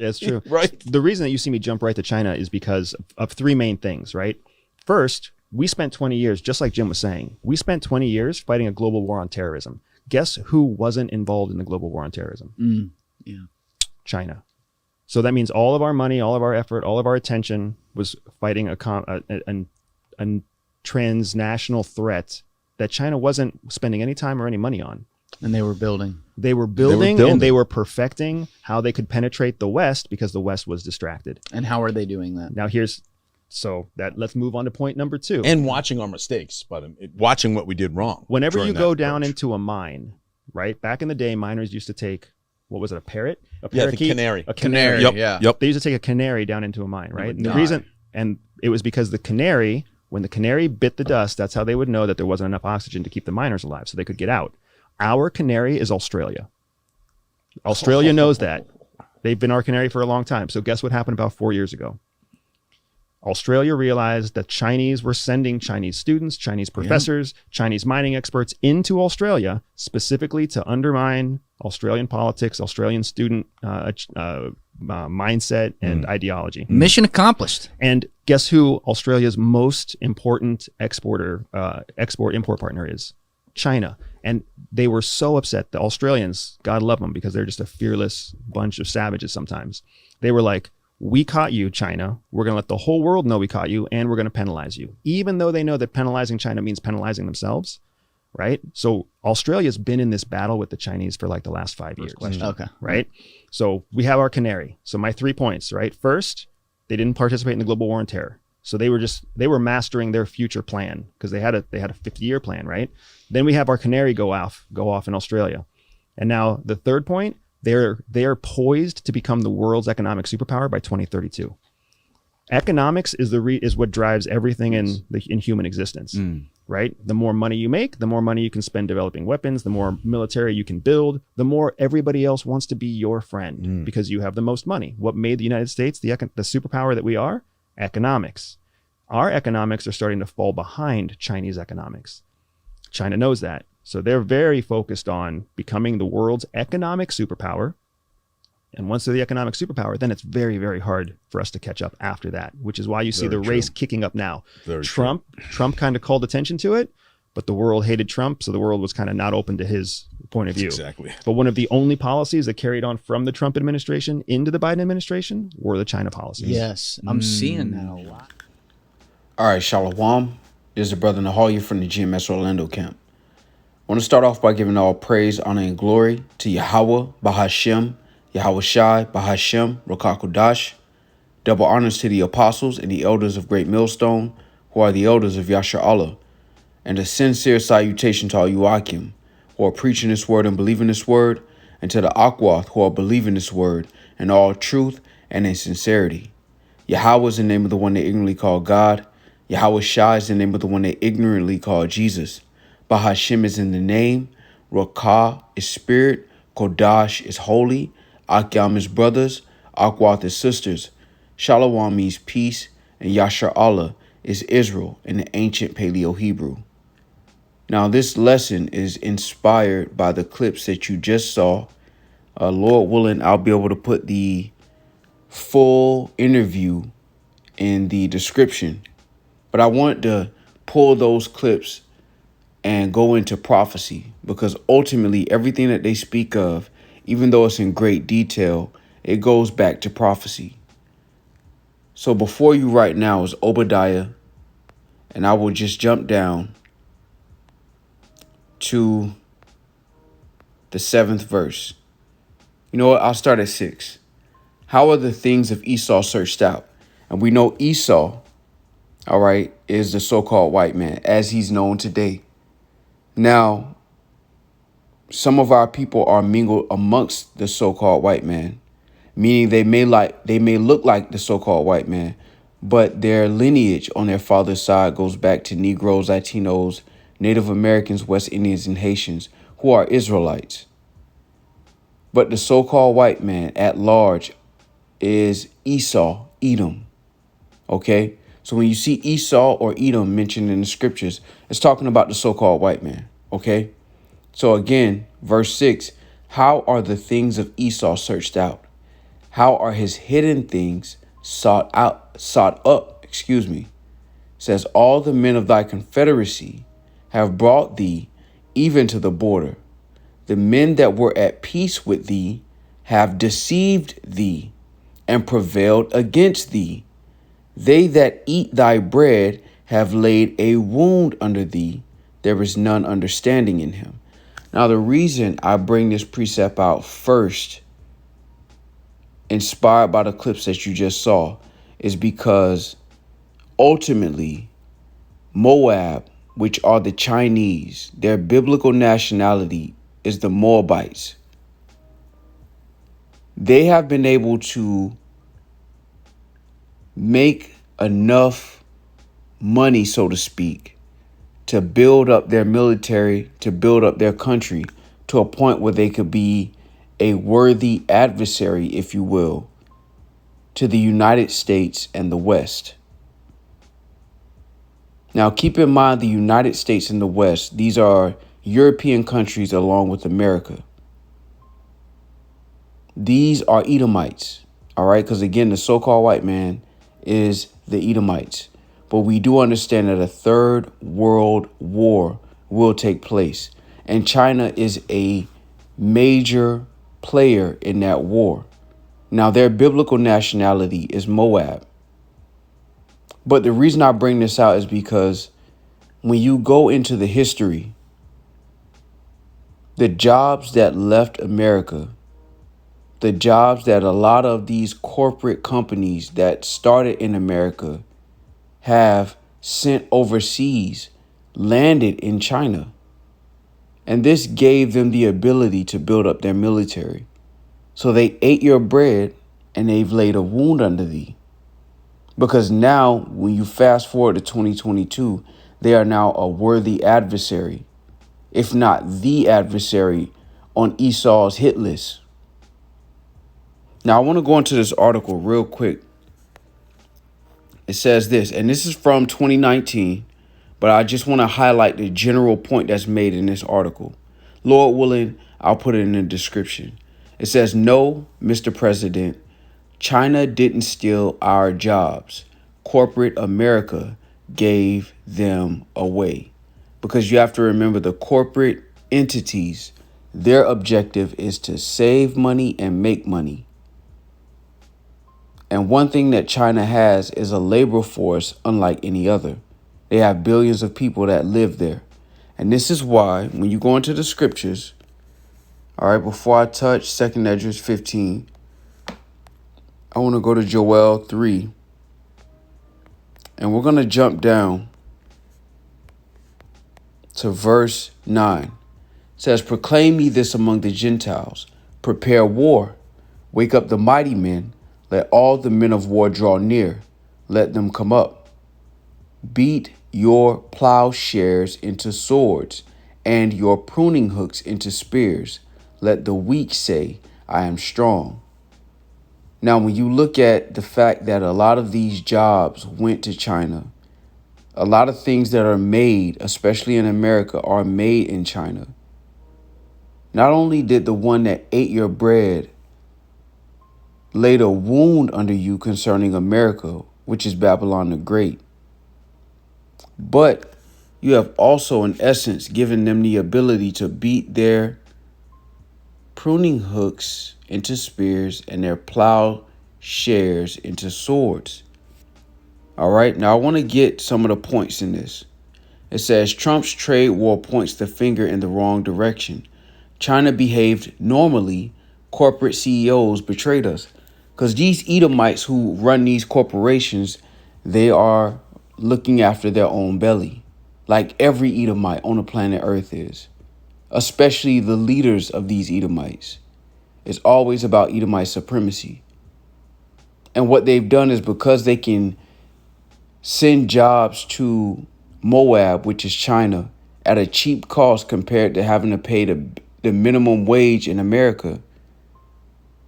That's true. Right. The reason that you see me jump right to China is because of three main things, right? First, we spent 20 years, just like Jim was saying, we spent 20 years fighting a global war on terrorism. Guess who wasn't involved in the global war on terrorism? Yeah. China. So that means all of our money, all of our effort, all of our attention was fighting a transnational threat that China wasn't spending any time or any money on. And they were building. They were building and they were perfecting how they could penetrate the West because the West was distracted. And how are they doing that? Now let's move on to point number 2. And watching our mistakes, watching what we did wrong. Whenever you go down into a mine, right? Back in the day, miners used to take, what was it, a parrot? A parakeet? The canary. A canary. Yep. They used to take a canary down into a mine, right? And the reason, and it was because the canary, when the canary bit the dust, that's how they would know that there wasn't enough oxygen to keep the miners alive so they could get out. Our canary is Australia. Australia knows that. They've been our canary for a long time. So guess what happened about 4 years ago? Australia realized that Chinese were sending Chinese students, Chinese professors, Chinese mining experts into Australia specifically to undermine Australian politics, Australian student mindset and ideology. Mission accomplished. And guess who Australia's most important export-import partner is? China. And they were so upset. The Australians, God love them because they're just a fearless bunch of savages sometimes. They were like, we caught you, China. We're going to let the whole world know we caught you, and we're going to penalize you. Even though they know that penalizing China means penalizing themselves, right? So Australia's been in this battle with the Chinese for like the last 5 years. Okay. Right? So we have our canary. So my 3 points, right? First, they didn't participate in the global war on terror. So they were mastering their future plan because they had a 50-year plan, right? Then we have our canary go off in Australia. And now the third point, they're poised to become the world's economic superpower by 2032. Economics is what drives everything in human existence, right? The more money you make, the more money you can spend developing weapons, the more military you can build, the more everybody else wants to be your friend because you have the most money. What made the United States the superpower that we are? Economics. Our economics are starting to fall behind Chinese economics. China knows that. So they're very focused on becoming the world's economic superpower. And once they're the economic superpower, then it's very, very hard for us to catch up after that, which is why you see the race kicking up now. Trump kind of called attention to it, but the world hated Trump. So the world was kind of not open to his point of view. Exactly. But one of the only policies that carried on from the Trump administration into the Biden administration were the China policies. Yes, I'm seeing that a lot. All right, Shalom. This is the brother Nahalia from the GMS Orlando camp. I want to start off by giving all praise, honor, and glory to Yahweh, Bahashem, Yahweh Shai, Bahashem, Rokakodash. Double honors to the apostles and the elders of Great Millstone, who are the elders of Yasher Allah. And a sincere salutation to all you Akim, who are preaching this word and believing this word, and to the Akwath, who are believing this word in all truth and in sincerity. Yahweh is the name of the one they ignorantly call God. Yahweh Shai is the name of the one they ignorantly call Jesus. Bahashem is in the name. Rakah is spirit. Kodash is holy. Akyam is brothers. Akwath is sisters. Shalom means peace. And Yasher Allah is Israel in the ancient Paleo-Hebrew. Now, this lesson is inspired by the clips that you just saw. Lord willing, I'll be able to put the full interview in the description. But I want to pull those clips and go into prophecy, because ultimately everything that they speak of, even though it's in great detail, it goes back to prophecy. So before you right now is Obadiah, and I will just jump down to the 7th verse. You know what? I'll start at 6. How are the things of Esau searched out? And we know Esau, all right, is the so-called white man, as he's known today. Now, some of our people are mingled amongst the so-called white man, meaning they may look like the so-called white man, but their lineage on their father's side goes back to Negroes, Latinos, Native Americans, West Indians, and Haitians, who are Israelites. But the so-called white man at large is Esau, Edom. Okay? So when you see Esau or Edom mentioned in the scriptures, it's talking about the so-called white man. Okay? So again, verse 6, how are the things of Esau searched out? How are his hidden things sought up, says all the men of thy confederacy have brought thee even to the border. The men that were at peace with thee have deceived thee and prevailed against thee. They that eat thy bread have laid a wound under thee. There is none understanding in him. Now, the reason I bring this precept out first, inspired by the clips that you just saw, is because ultimately Moab, which are the Chinese, their biblical nationality is the Moabites. They have been able to make enough money, so to speak, to build up their military, to build up their country to a point where they could be a worthy adversary, if you will, to the United States and the West. Now, keep in mind the United States and the West, these are European countries along with America. These are Edomites, all right? Because again, the so-called white man is the Edomites. But we do understand that a third world war will take place. And China is a major player in that war. Now, their biblical nationality is Moab. But the reason I bring this out is because when you go into the history, the jobs that left America, the jobs that a lot of these corporate companies that started in America have sent overseas, landed in China. And this gave them the ability to build up their military. So they ate your bread and they've laid a wound under thee. Because now, when you fast forward to 2022, they are now a worthy adversary, if not the adversary on Esau's hit list. Now, I want to go into this article real quick. It says this, and this is from 2019, but I just want to highlight the general point that's made in this article. Lord willing, I'll put it in the description. It says, no, Mr. President, China didn't steal our jobs. Corporate America gave them away. Because you have to remember the corporate entities, their objective is to save money and make money. And one thing that China has is a labor force unlike any other. They have billions of people that live there. And this is why when you go into the scriptures, all right, before I touch 2nd Esdras 15, I want to go to Joel 3. And we're going to jump down to verse 9. It says, proclaim ye this among the Gentiles. Prepare war. Wake up the mighty men. Let all the men of war draw near. Let them come up. Beat your plowshares into swords and your pruning hooks into spears. Let the weak say, I am strong. Now, when you look at the fact that a lot of these jobs went to China, a lot of things that are made, especially in America, are made in China. Not only did the one that ate your bread laid a wound under you concerning America, which is Babylon the Great, but you have also, in essence, given them the ability to beat their pruning hooks into spears and their plowshares into swords. All right, now I want to get some of the points in this. It says Trump's trade war points the finger in the wrong direction. China behaved normally. Corporate CEOs betrayed us. Because these Edomites who run these corporations, they are looking after their own belly, like every Edomite on the planet Earth is, especially the leaders of these Edomites. It's always about Edomite supremacy. And what they've done is because they can send jobs to Moab, which is China, at a cheap cost compared to having to pay the minimum wage in America,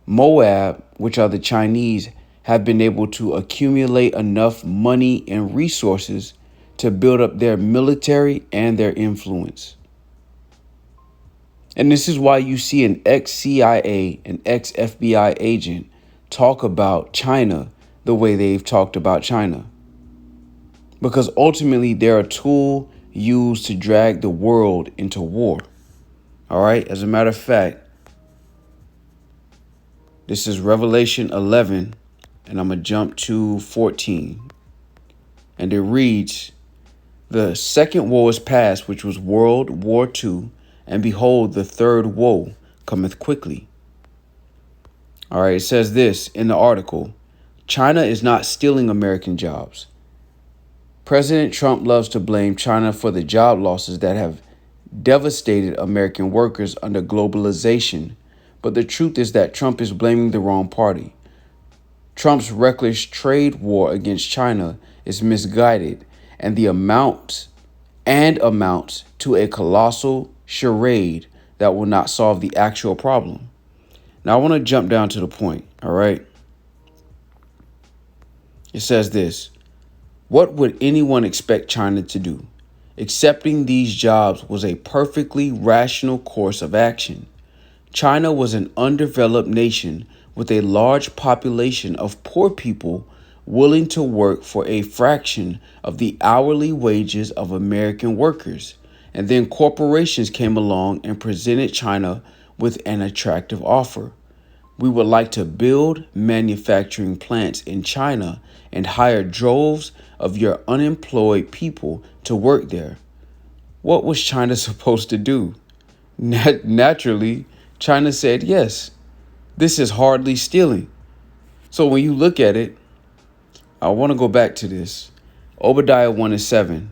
Moab, which are the Chinese, have been able to accumulate enough money and resources to build up their military and their influence. And this is why you see an ex-CIA, an ex-FBI agent talk about China the way they've talked about China. Because ultimately, they're a tool used to drag the world into war. All right. As a matter of fact, this is Revelation 11, and I'm going to jump to 14. And it reads, "The second woe is past, which was World War II, and behold, the third woe cometh quickly." All right. It says this in the article: China is not stealing American jobs. President Trump loves to blame China for the job losses that have devastated American workers under globalization, but the truth is that Trump is blaming the wrong party. Trump's reckless trade war against China is misguided, and amounts to a colossal charade that will not solve the actual problem. Now, I want to jump down to the point, all right? It says this: what would anyone expect China to do? Accepting these jobs was a perfectly rational course of action. China was an undeveloped nation with a large population of poor people willing to work for a fraction of the hourly wages of American workers. And then corporations came along and presented China with an attractive offer. We would like to build manufacturing plants in China and hire droves of your unemployed people to work there. What was China supposed to do? Naturally, China said yes. This is hardly stealing. So when you look at it, I want to go back to this. Obadiah 1:7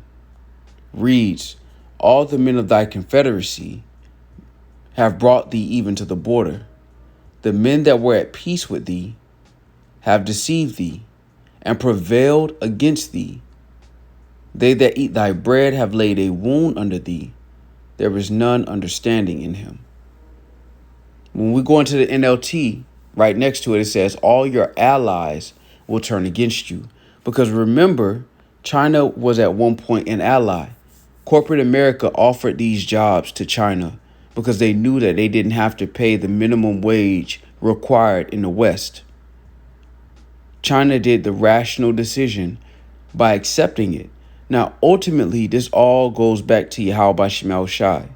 reads, "All the men of thy confederacy have brought thee even to the border. The men that were at peace with thee have deceived thee and prevailed against thee. They that eat thy bread have laid a wound under thee. There is none understanding in him." When we go into the NLT, right next to it, it says, "All your allies will turn against you." Because remember, China was at one point an ally. Corporate America offered these jobs to China because they knew that they didn't have to pay the minimum wage required in the West. China did the rational decision by accepting it. Now, ultimately, this all goes back to Yahweh Shemel Shai.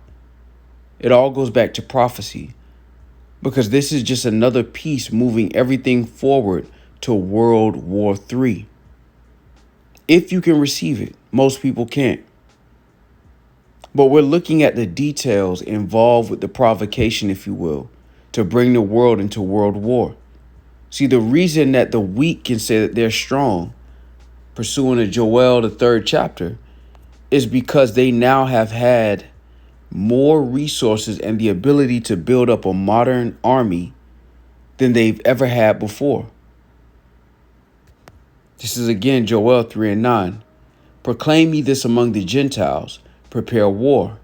It all goes back to prophecy, because this is just another piece moving everything forward to World War III. If you can receive it, most people can't. But we're looking at the details involved with the provocation, if you will, to bring the world into world war. See, the reason that the weak can say that they're strong, pursuing to Joel, the 3rd chapter, is because they now have had more resources and the ability to build up a modern army than they've ever had before. This is again Joel 3:9. "Proclaim ye this among the Gentiles, prepare war.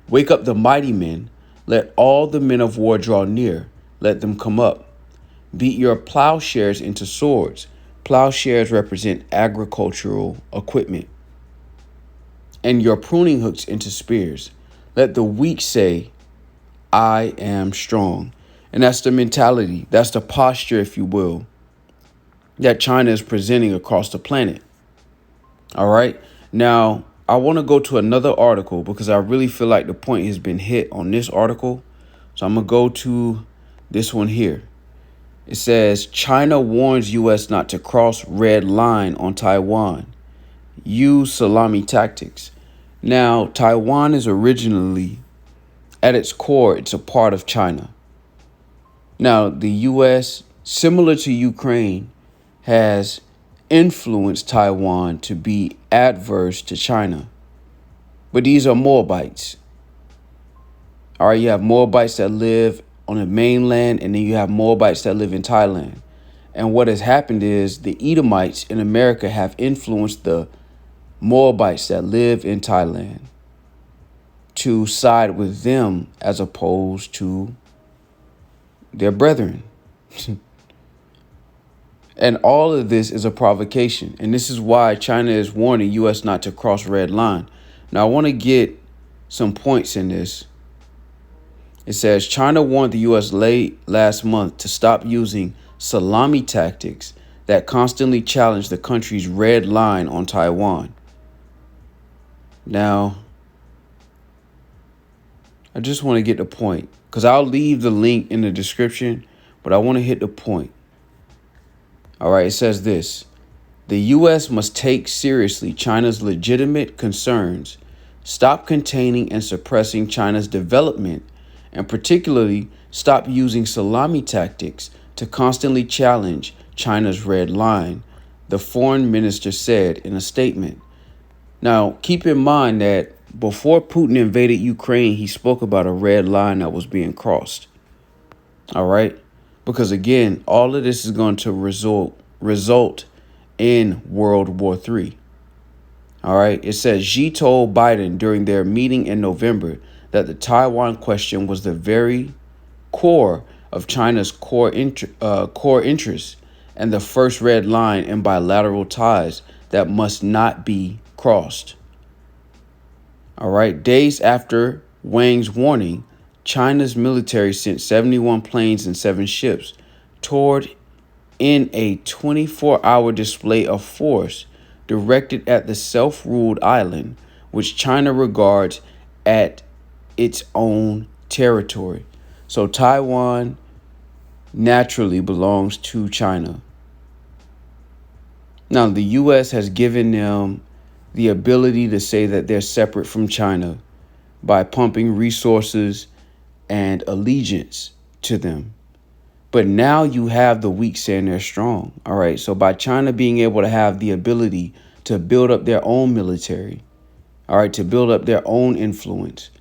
Wake up the mighty men, let all the men of war draw near, let them come up. Beat your plowshares into swords." Plowshares represent agricultural equipment. "And your pruning hooks into spears. Let the weak say, I am strong." And that's the mentality. That's the posture, if you will, that China is presenting across the planet. All right. Now, I want to go to another article because I really feel like the point has been hit on this article. So I'm going to go to this one here. It says, "China warns U.S. not to cross red line on Taiwan. Use salami tactics." Now, Taiwan is originally, at its core, it's a part of China. Now, the U.S., similar to Ukraine, has influenced Taiwan to be adverse to China. But these are Moabites. All right, you have Moabites that live on the mainland, and then you have Moabites that live in Thailand. And what has happened is the Edomites in America have influenced the Moabites that live in Thailand to side with them as opposed to their brethren. And all of this is a provocation. And this is why China is warning U.S. not to cross red line. Now, I want to get some points in this. It says, "China warned the U.S. late last month to stop using salami tactics that constantly challenge the country's red line on Taiwan. Now, I just want to get the point, because I'll leave the link in the description, but I want to hit the point. All right, it says this. The U.S. must take seriously China's legitimate concerns, stop containing and suppressing China's development, and particularly stop using salami tactics to constantly challenge China's red line, the foreign minister said in a statement. Now, keep in mind that before Putin invaded Ukraine, he spoke about a red line that was being crossed. All right? Because again, all of this is going to result in World War III. All right? It says Xi told Biden during their meeting in November that the Taiwan question was the very core of China's core interests and the first red line in bilateral ties that must not be crossed. All right. Days after Wang's warning, China's military sent 71 planes and 7 ships toward in a 24-hour display of force directed at the self-ruled island, which China regards at its own territory. So Taiwan naturally belongs to China. Now, the U.S. has given them the ability to say that they're separate from China by pumping resources and allegiance to them. But now you have the weak saying they're strong. All right. So by China being able to have the ability to build up their own military, all right, to build up their own influence,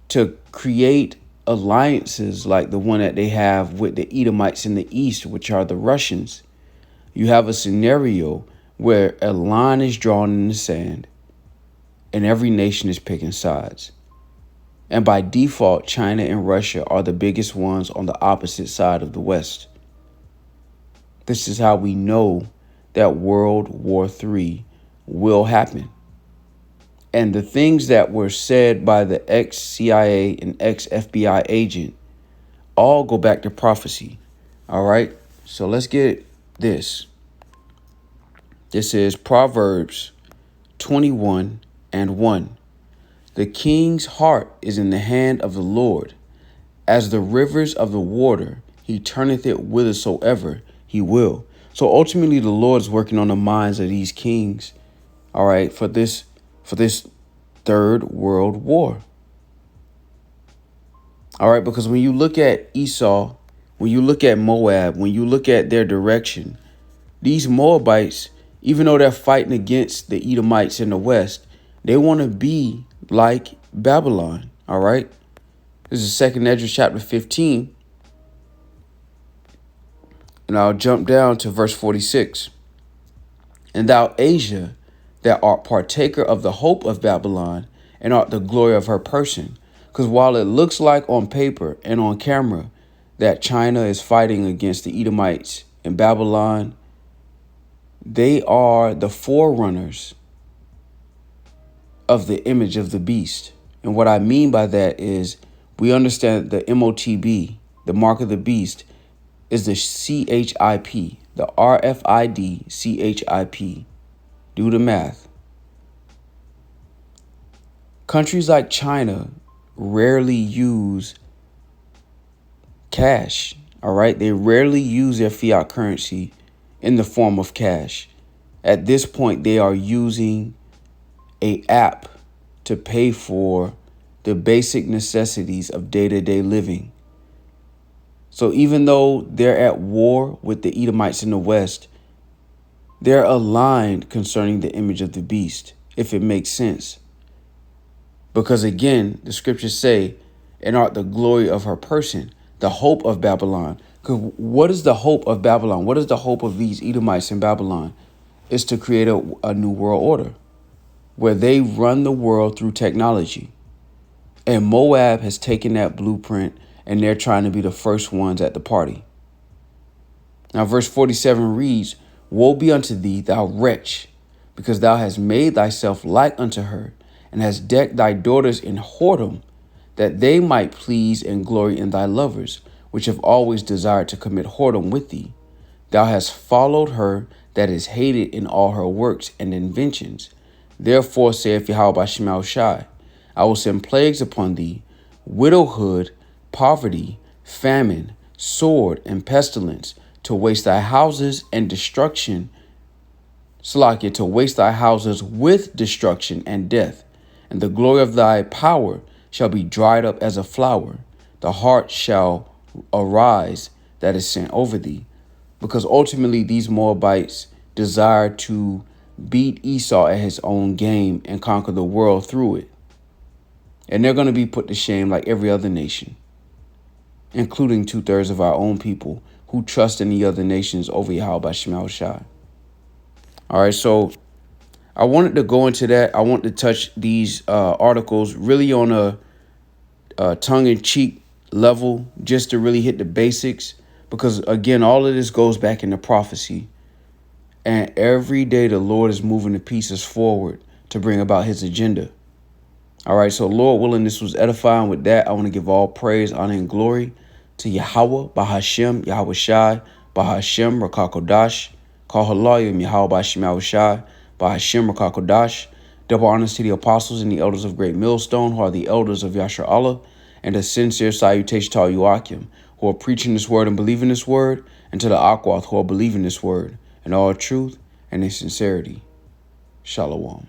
to create alliances like the one that they have with the Edomites in the east, which are the Russians, you have a scenario where a line is drawn in the sand and every nation is picking sides. And by default, China and Russia are the biggest ones on the opposite side of the West. This is how we know that World War III will happen. And the things that were said by the ex-CIA and ex-FBI agent all go back to prophecy. All right, so let's get this. This is Proverbs 21:1. The king's heart is in the hand of the Lord. As the rivers of the water, he turneth it whithersoever he will. So ultimately, the Lord is working on the minds of these kings, all right, for this third world war. All right, because when you look at Esau, when you look at Moab, when you look at their direction, these Moabites, even though they're fighting against the Edomites in the West, they want to be like Babylon. All right. This is 2nd Esdras chapter 15. And I'll jump down to verse 46. And thou, Asia, that art partaker of the hope of Babylon, and art the glory of her person. Because while it looks like on paper and on camera that China is fighting against the Edomites in Babylon, they are the forerunners of the image of the beast. And what I mean by that is we understand the MOTB, the mark of the beast, is the CHIP, the RFID CHIP. Do the math. Countries like China rarely use cash. All right. They rarely use their fiat currency in the form of cash. At this point, they are using an app to pay for the basic necessities of day-to-day living. So even though they're at war with the Edomites in the West, they're aligned concerning the image of the beast, if it makes sense. Because again, the scriptures say, and art the glory of her person, the hope of Babylon. Because what is the hope of Babylon? What is the hope of these Edomites in Babylon? Is to create a new world order where they run the world through technology. And Moab has taken that blueprint and they're trying to be the first ones at the party. Now, verse 47 reads, Woe be unto thee, thou wretch, because thou hast made thyself like unto her, and hast decked thy daughters in whoredom, that they might please and glory in thy lovers, which have always desired to commit whoredom with thee. Thou hast followed her that is hated in all her works and inventions. Therefore saith Yahweh Shema Shai, I will send plagues upon thee, widowhood, poverty, famine, sword, and pestilence, to waste thy houses and destruction. Salakia, to waste thy houses with destruction and death. And the glory of thy power shall be dried up as a flower. The heart shall arise that is sent over thee. Because ultimately these Moabites desire to beat Esau at his own game and conquer the world through it. And they're going to be put to shame like every other nation, including 2/3 of our own people who trust in the other nations over Yahweh Shema Shai. All right, so I wanted to go into that. I want to touch these articles really on a tongue-in-cheek level, just to really hit the basics. Because, again, all of this goes back into prophecy. And every day the Lord is moving the pieces forward to bring about his agenda. All right, so Lord willing, this was edifying. With that, I want to give all praise, honor, and glory to Yahweh, Bahashem, Yahweh Shai, Bahashem, Rakakodash, Kahalayim, Yahweh Shema Shai, Bahashem, Rakakodash. Double honors to the apostles and the elders of Great Millstone, who are the elders of Yashar Allah, and a sincere salutation to all Yuakim, who are preaching this word and believing this word, and to the Akwath, who are believing this word in all truth and in sincerity. Shalom.